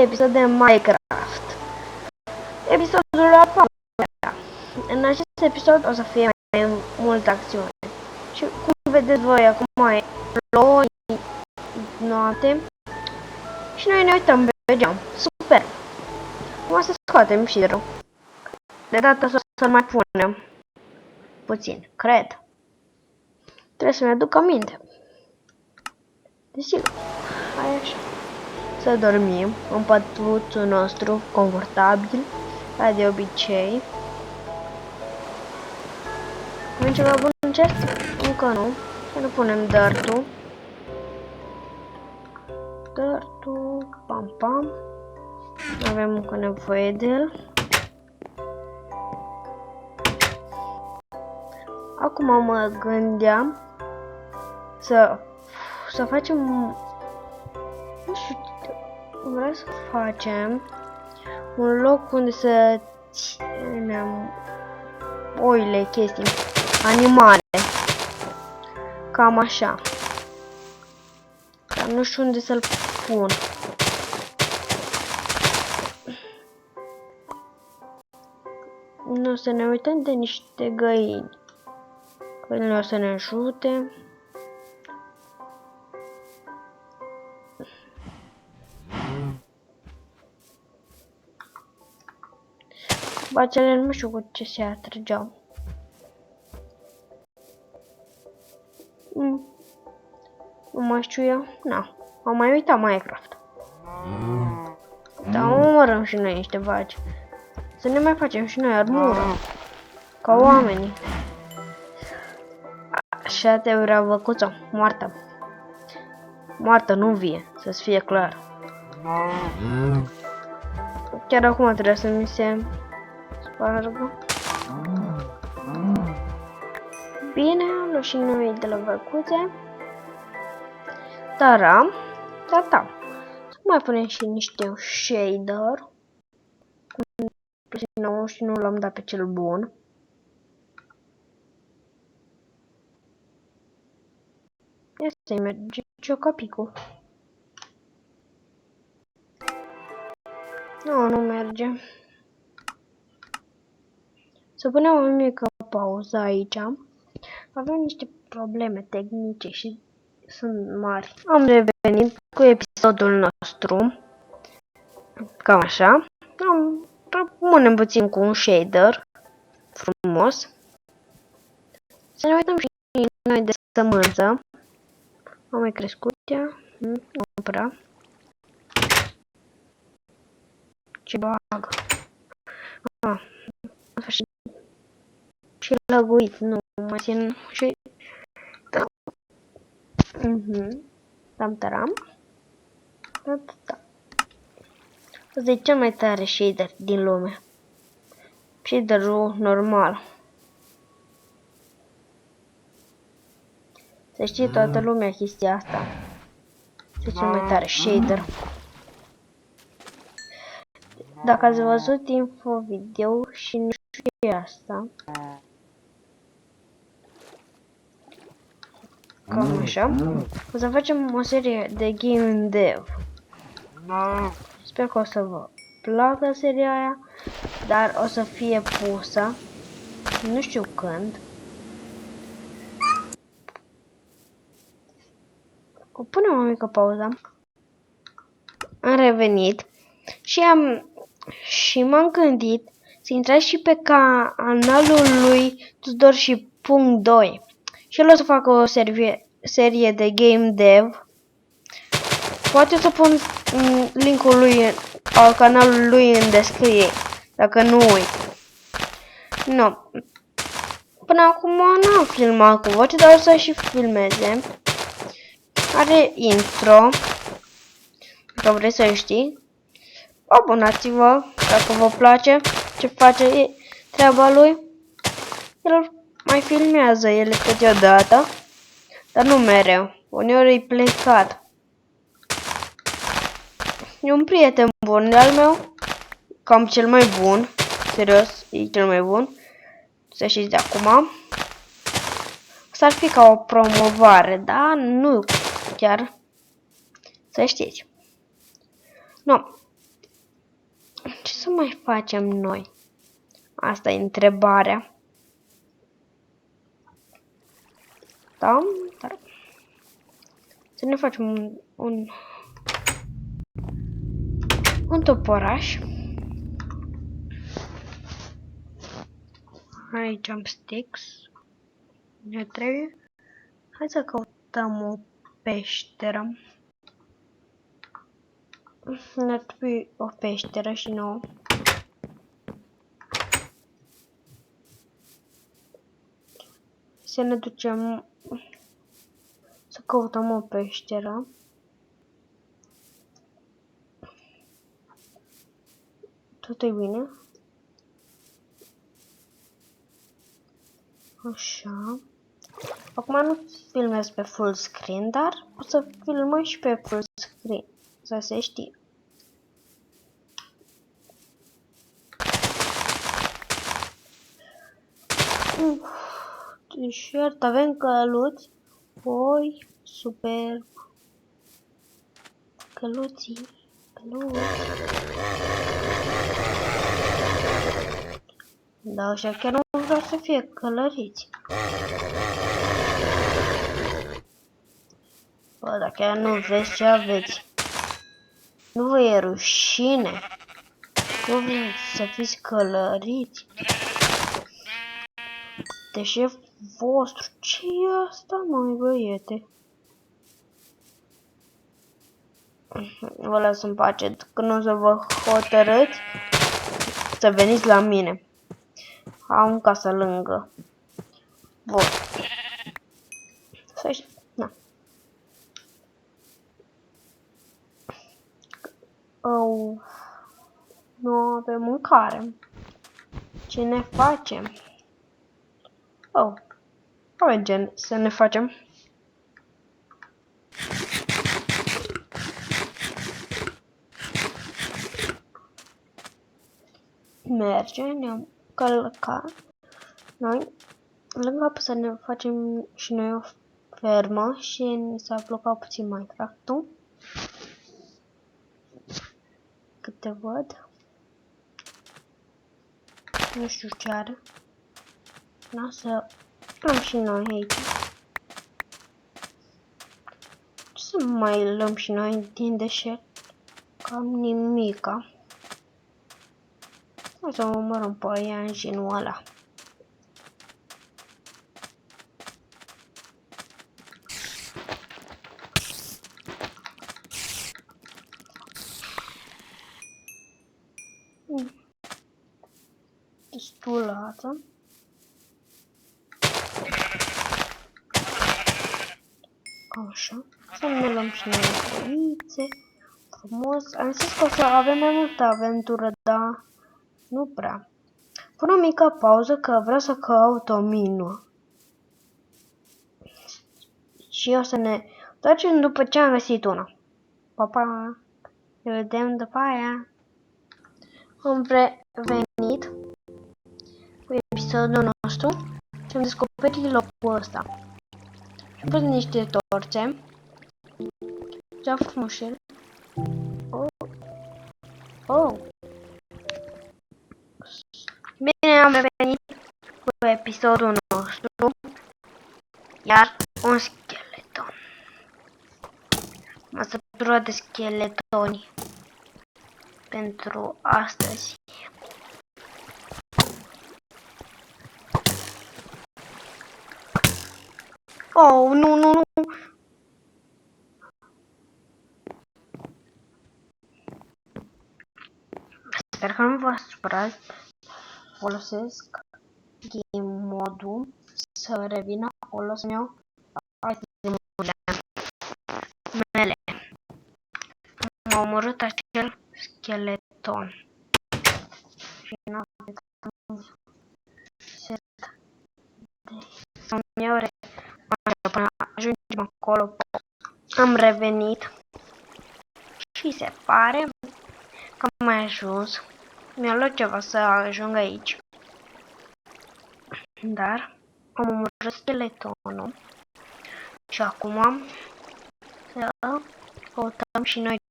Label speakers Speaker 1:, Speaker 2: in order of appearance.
Speaker 1: episod de Minecraft. Episodul la 4. În acest episod o să fie mai multă acțiune. Și cum vedeți voi, acum e plouă, noapte. Și noi ne uităm pe geam. Super! Acum să scoatem shader-ul. De data asta să-l mai punem puțin, cred. Trebuie să-mi aduc aminte. Desigur. Hai așa. Să dormim în pătuțul nostru confortabil, ca de obicei. Avem ceva bun în chest? Încă nu. Să ne punem dirt-ul. Dirt-ul, pam pam. Avem încă nevoie de el. Acum mă gândeam să facem, nu știu, vreau să facem un loc unde să ținem oile, chestii, animale, cam așa, dar nu știu unde să-l pun. Nu, să ne uităm de niște găini. Găinile o să ne ajute. Bacele nu știu cu ce se atrăgeau. Nu mai știu eu. Na, am mai uitat Minecraft. Dar omorăm și noi niște vaci. Să ne mai facem și noi armură. Ca oamenii. Așa te vrea văcuță. Moartă. Moartă, nu vie. Să-ți fie clar. Chiar acum trebuie să mi se spargă. Bine, am luat și noi de la văcuțe. Taram. Da. Să mai punem și niște shader. Și nu l-am dat pe cel bun. Ia să-i merge ciocapicul. Nu merge. Să punem o mică pauză aici. Avem niște probleme tehnice și sunt mari. Am revenit cu episodul nostru. Cam așa. Rămânem puțin cu un shader frumos. Să ne uităm și noi de sămânță. Am mai crescut ea? Nu prea. Ce bag? Și lăguit, nu mai țin și... Da. Tam-taram. Da. Asta e cel mai tare shader din lume. Shader-ul normal. Să știe toată lumea chestia asta. Este cel mai tare shader. Dacă ați văzut info video și nu știu asta. Cam așa. O să facem o serie de game dev. Sper că o să vă placă seria aia, dar o să fie pusă. Nu știu când. O punem o mică pauză. Am revenit și m-am gândit să intrați și pe canalul lui Tudor și punct 2. Și el o să facă o serie de game dev. Poate să pun linkul lui al canalului lui în descriere, dacă nu uit. Nu. Până acum n-am filmat cu voce, dar o să și filmeze. Are intro. Dacă vreți să știi. Abonați-vă dacă vă place ce face treaba lui. El mai filmează ele câteodată, dar nu mereu. Uneori e plecat. E un prieten bun de-al meu. Cam cel mai bun. Serios, e cel mai bun. Să știți de acum. S-ar fi ca o promovare, dar nu chiar. Să știți. Nu. să mai facem noi? Asta e întrebarea. Da? Dar... Să ne facem un toporaș. Hai jump sticks. Ne trebuie. Hai să căutăm o peșteră. Ne trebuie o peșteră și nouă. Să ne ducem să căutăm o peșteră. Tot e bine. Așa. Acum nu filmez pe full screen, dar o să filmăm și pe full screen. Să se știe. T-shirt, avem căluți. Oi, super. Căluții. Căluți. Da, așa chiar nu vreau să fie călăriți. Bă, dar chiar nu vezi ce aveți. Nu vă e rușine. Nu vreți să fiți călăriți. De șef vostru. Ce e asta, măi, băiete? Vă las în pace. Când o să vă hotărâți să veniți la mine. Am casă lângă voi. Să știți. Na. Oh. Nu avem mâncare. Ce ne facem? Oh. Avem să ne facem. Mergem, ne-am călcat. Noi, lângă apă să ne facem și noi o fermă și ni s-a blocat puțin Minecraft-ul. Câte văd. Nu știu ce are. Lasă, luăm și noi aici. Ce să mai luăm și noi din deșert? Cam nimica. O să omorâm pe ea în genul ăla. Destulată. Așa. Să ne luăm și noi coițe. Frumos. Am zis că o să avem mai multă aventură, dar nu prea. Pun o mică pauză că vreau să caut o mină. Și o să ne întoarcem după ce am găsit una. Pa, pa! Ne vedem după aia. Am revenit cu episodul nostru și am descoperit locul ăsta. Și am pus niște torțe. Ce frumușel. Oh. Oh. Bine, am revenit cu episodul nostru. Iar un scheleton. M-a săturat de scheletoni pentru astăzi. Oh, nu, nu, nu. Sper că nu vă supărați. Folosesc game modul să revină acolo să-mi iau itemurile mele. M-a omorât acel scheleton. Și n-am să-mi iau până ajungem acolo. Am revenit și se pare că am mai ajuns. Mi-a luat ceva să ajung aici. Dar am omorât skeletonul. Și acum să căutăm și noi